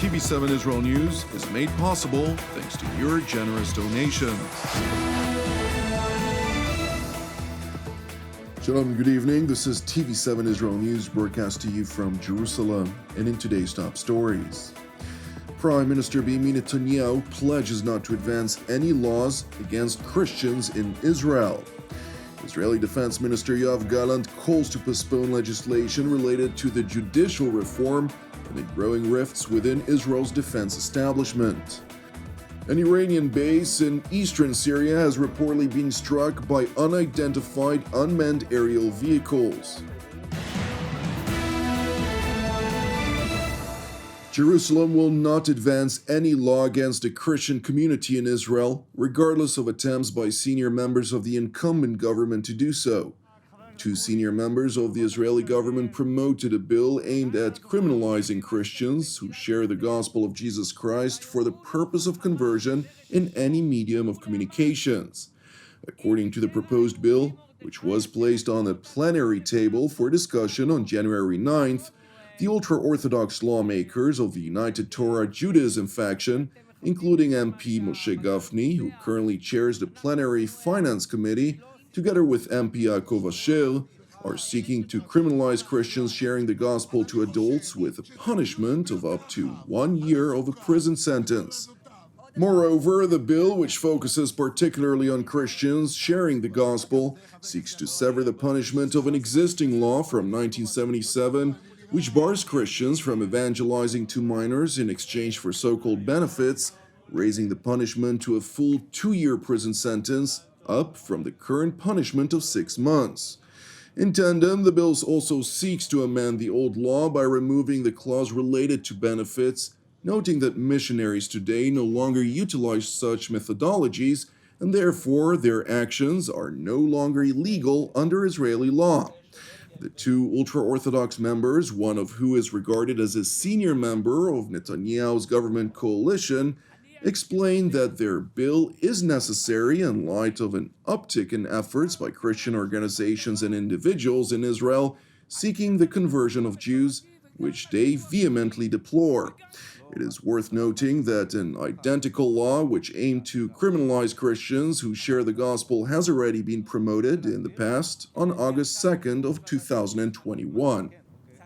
TV7 Israel News is made possible thanks to your generous donations. Shalom and good evening. This is TV7 Israel News broadcast to you from Jerusalem. And in today's top stories, Prime Minister Netanyahu pledges not to advance any laws against Christians in Israel. Israeli Defense Minister Yoav Gallant calls to postpone legislation related to the Judicial Reform amid growing rifts within Israel's defense establishment. An Iranian base in eastern Syria has reportedly been struck by unidentified unmanned aerial vehicles. Jerusalem will not advance any law against the Christian community in Israel, regardless of attempts by senior members of the incumbent government to do so. Two senior members of the Israeli government promoted a bill aimed at criminalizing Christians who share the gospel of Jesus Christ for the purpose of conversion in any medium of communications. According to the proposed bill, which was placed on the plenary table for discussion on January 9th, the ultra-Orthodox lawmakers of the United Torah Judaism faction, including MP Moshe Gafni, who currently chairs the Plenary Finance Committee, together with MP Yaakov Asher, are seeking to criminalize Christians sharing the gospel to adults with a punishment of up to 1 year of a prison sentence. Moreover, the bill, which focuses particularly on Christians sharing the gospel, seeks to sever the punishment of an existing law from 1977, which bars Christians from evangelizing to minors in exchange for so-called benefits, raising the punishment to a full 2-year prison sentence, up from the current punishment of 6 months. In tandem, the bill also seeks to amend the old law by removing the clause related to benefits, noting that missionaries today no longer utilize such methodologies, and therefore their actions are no longer illegal under Israeli law. The two ultra-Orthodox members, one of who is regarded as a senior member of Netanyahu's government coalition, explained that their bill is necessary in light of an uptick in efforts by Christian organizations and individuals in Israel seeking the conversion of Jews, which they vehemently deplore. It is worth noting that an identical law which aimed to criminalize Christians who share the gospel has already been promoted in the past on August 2nd of 2021.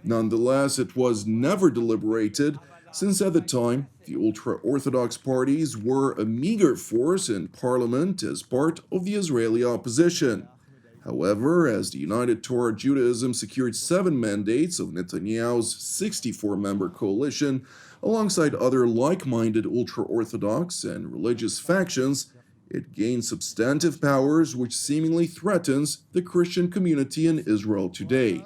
Nonetheless, it was never deliberated, since at the time, the ultra-Orthodox parties were a meager force in parliament as part of the Israeli opposition. However, as the United Torah Judaism secured 7 mandates of Netanyahu's 64-member coalition, alongside other like-minded ultra-Orthodox and religious factions, it gained substantive powers which seemingly threatens the Christian community in Israel today.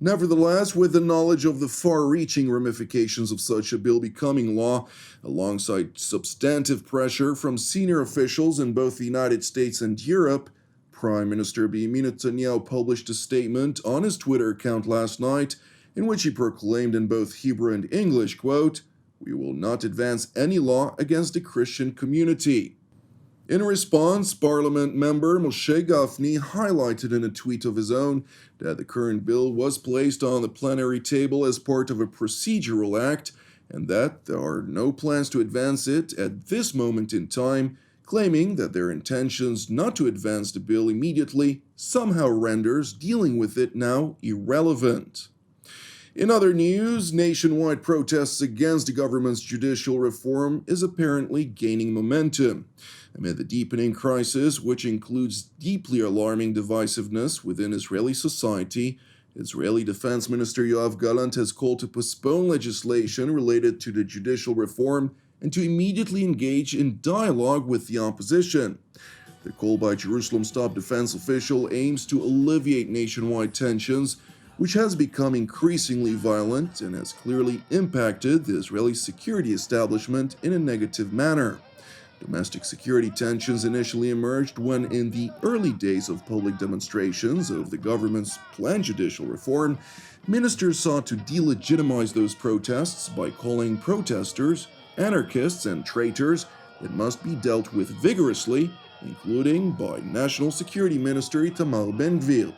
Nevertheless, with the knowledge of the far-reaching ramifications of such a bill becoming law, alongside substantive pressure from senior officials in both the United States and Europe, Prime Minister Netanyahu published a statement on his Twitter account last night in which he proclaimed in both Hebrew and English, quote, "We will not advance any law against the Christian community." In response, Parliament member Moshe Gafni highlighted in a tweet of his own that the current bill was placed on the plenary table as part of a procedural act and that there are no plans to advance it at this moment in time, claiming that their intentions not to advance the bill immediately somehow renders dealing with it now irrelevant. In other news, nationwide protests against the government's judicial reform is apparently gaining momentum. Amid the deepening crisis, which includes deeply alarming divisiveness within Israeli society, Israeli Defense Minister Yoav Gallant has called to postpone legislation related to the judicial reform and to immediately engage in dialogue with the opposition. The call by Jerusalem's top defense official aims to alleviate nationwide tensions, which has become increasingly violent and has clearly impacted the Israeli security establishment in a negative manner. Domestic security tensions initially emerged when, in the early days of public demonstrations of the government's planned judicial reform, ministers sought to delegitimize those protests by calling protesters anarchists and traitors that must be dealt with vigorously, including by National Security Minister Itamar Ben-Gvir.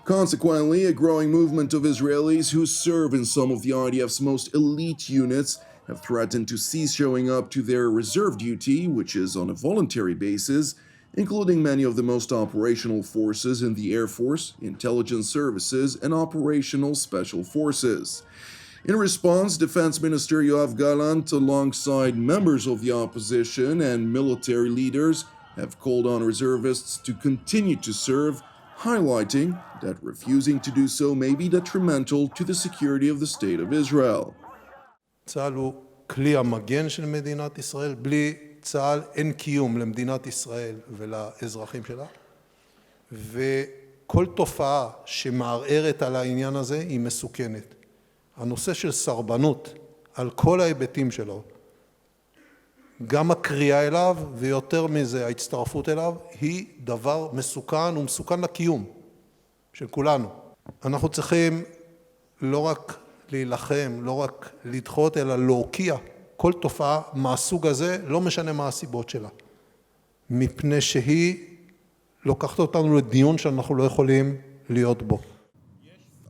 Consequently, a growing movement of Israelis who serve in some of the IDF's most elite units have threatened to cease showing up to their reserve duty, which is on a voluntary basis, including many of the most operational forces in the Air Force, intelligence services, and operational special forces. In response, Defense Minister Yoav Gallant, alongside members of the opposition and military leaders, have called on reservists to continue to serve, highlighting that refusing to do so may be detrimental to the security of the State of Israel. צה"ל הוא כלי המגן של מדינת ישראל. בלי צה"ל אין קיום למדינת ישראל ולאזרחים שלה. וכל תופעה שמערערת על העניין הזה היא מסוכנת. הנושא של סרבנות על כל ההיבטים שלו, גם הקריאה אליו ויותר מזה ההצטרפות אליו, היא דבר מסוכן ומסוכן לקיום של כולנו. אנחנו צריכים לא רק להילחם, לא רק לדחות, אלא להוקיע כל תופעה מהסוג הזה, לא משנה מה הסיבות שלה. מפני שהיא לוקחת אותנו לדיון שאנחנו לא יכולים להיות בו.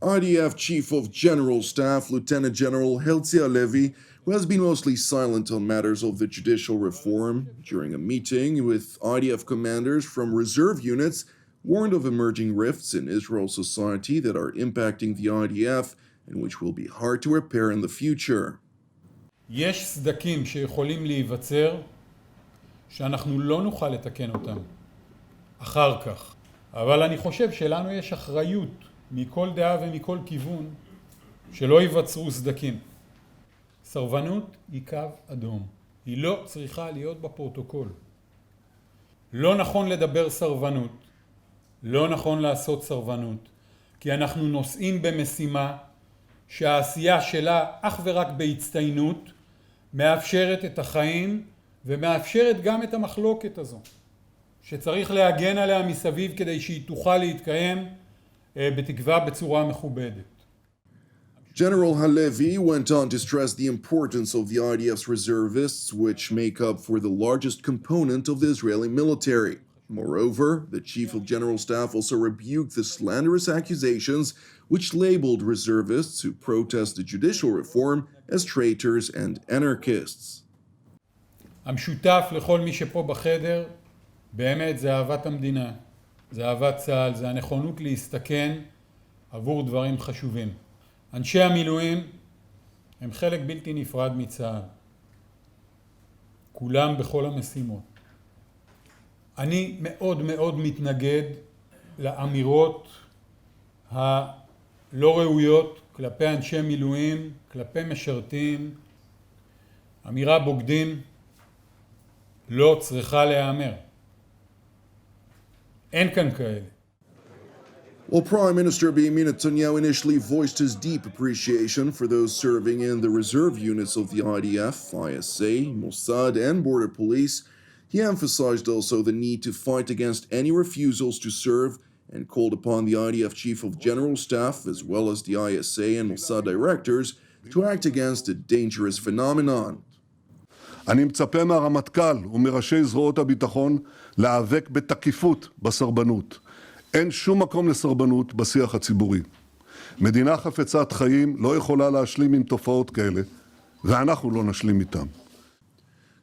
IDF Chief of General Staff Lieutenant General Herzi Halevi, who has been mostly silent on matters of the judicial reform, during a meeting with IDF commanders from reserve units, warned of emerging rifts in Israel's society that are impacting the IDF and which will be hard to repair in the future. יש סדקים שיכולים להיווצר שאנחנו לא נוכל לתקן אותם אחר כך. אבל אני חושב שלנו יש אחריות מכל דעה ומכל כיוון שלא ייווצרו סדקים. סרבנות היא קו אדום. היא לא צריכה להיות בפרוטוקול. לא נכון לדבר סרבנות. לא נכון לעשות סרבנות. כי אנחנו נושאים במשימה שהעשייה שלה אך ורק בהצטיינות מאפשרת את החיים ומאפשרת גם את המחלוקת הזו. שצריך להגן עליה מסביב כדי שהיא תוכל להתקיים בתקווה בצורה מכובדת. General Halevi went on to stress the importance of the IDF's reservists, which make up for the largest component of the Israeli military. Moreover, the Chief of General Staff also rebuked the slanderous accusations which labeled reservists who protest the judicial reform as traitors and anarchists. המשותף לכל מי שפה בחדר באמת זה אהבת המדינה, זה אהבת צה"ל, זה הנכונות להסתכן עבור דברים חשובים. אנשי המילואים הם חלק בלתי נפרד מצה"ל. כולם בכל המשימות. אני מאוד מאוד מתנגד לאמירות הלא ראויות כלפי אנשי מילואים, כלפי משרתים. אמירה בוגדים לא צריכה להיאמר. אין כאן כאלה. While Prime Minister Netanyahu initially voiced his deep appreciation for those serving in the reserve units of the IDF, ISA, Mossad, and Border Police, he emphasized also the need to fight against any refusals to serve and called upon the IDF Chief of General Staff, as well as the ISA and Mossad directors, to act against a dangerous phenomenon. אני מצפה מהרמטכ"ל ומראשי זרועות הביטחון להיאבק בתקיפות בסרבנות. אין שום מקום לסרבנות בשיח הציבורי. מדינה חפצת חיים לא יכולה להשלים עם תופעות כאלה, ואנחנו לא נשלים איתם.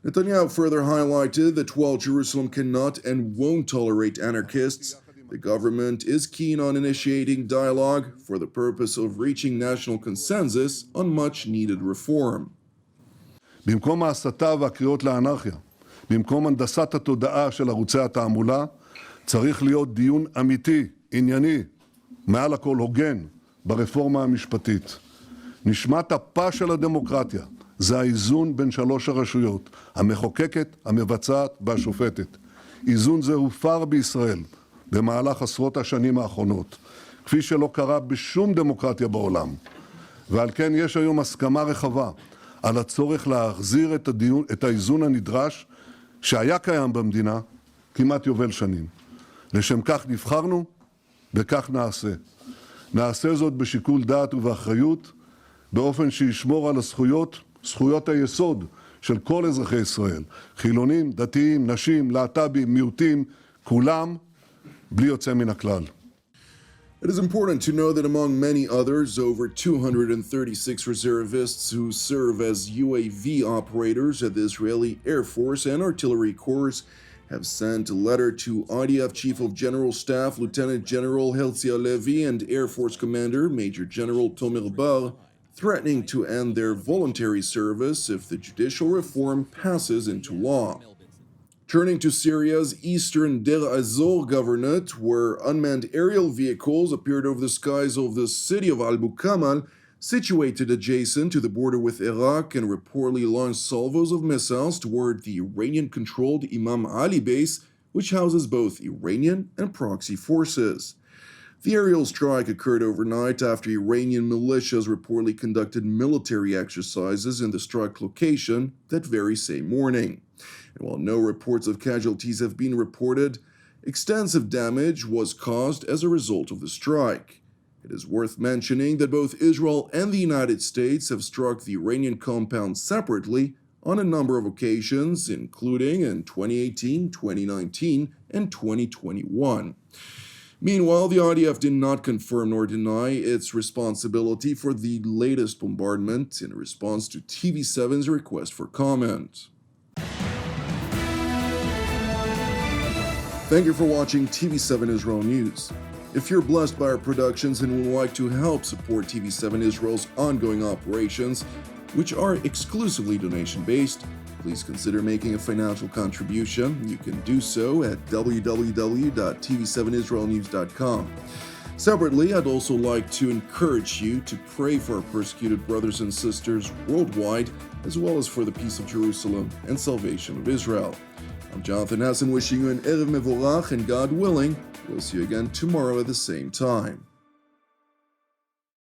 Netanyahu further highlighted that while Jerusalem cannot and won't tolerate anarchists, the government is keen on initiating dialogue for the purpose of reaching national consensus on much-needed reform. במקום ההסתה והקריאות לאנרכיה, במקום הנדסת התודעה של ערוצי התעמולה, צריך להיות דיון אמיתי, ענייני, מעל הכל הוגן, ברפורמה המשפטית. נשמת אפה של הדמוקרטיה זה האיזון בין שלוש הרשויות, המחוקקת, המבצעת והשופטת. איזון זה הופר בישראל במהלך עשרות השנים האחרונות, כפי שלא קרה בשום דמוקרטיה בעולם. ועל כן יש היום הסכמה רחבה על הצורך להחזיר את האיזון הנדרש שהיה קיים במדינה כמעט יובל שנים. לשם כך נבחרנו וכך נעשה. נעשה זאת בשיקול דעת ובאחריות, באופן שישמור על זכויות היסוד של כל אזרחי ישראל, חילונים, דתיים, נשים, להט"בים, מיעוטים, כולם בלי יוצא מן הכלל. It is important to know that among many others, over 236 reservists who serve as UAV operators at the Israeli Air Force and Artillery Corps have sent a letter to IDF Chief of General Staff Lieutenant General Herzia Levy and Air Force Commander Major General Tomer Bar, threatening to end their voluntary service if the judicial reform passes into law. Turning to Syria's eastern Deir ez-Zor governorate, where unmanned aerial vehicles appeared over the skies of the city of Al-Bukamal, situated adjacent to the border with Iraq, and reportedly launched salvos of missiles toward the Iranian-controlled Imam Ali base, which houses both Iranian and proxy forces. The aerial strike occurred overnight after Iranian militias reportedly conducted military exercises in the strike location that very same morning. And while no reports of casualties have been reported, extensive damage was caused as a result of the strike. It is worth mentioning that both Israel and the United States have struck the Iranian compound separately on a number of occasions, including in 2018, 2019, and 2021. Meanwhile, the IDF did not confirm nor deny its responsibility for the latest bombardment in response to TV7's request for comment. Thank you for watching TV7 Israel News. If you're blessed by our productions and would like to help support TV7 Israel's ongoing operations, which are exclusively donation-based, please consider making a financial contribution. You can do so at www.tv7israelnews.com. Separately, I'd also like to encourage you to pray for our persecuted brothers and sisters worldwide, as well as for the peace of Jerusalem and salvation of Israel. I'm Jonathan Hassan, wishing you an Erev Mevorach, and God willing, we'll see you again tomorrow at the same time.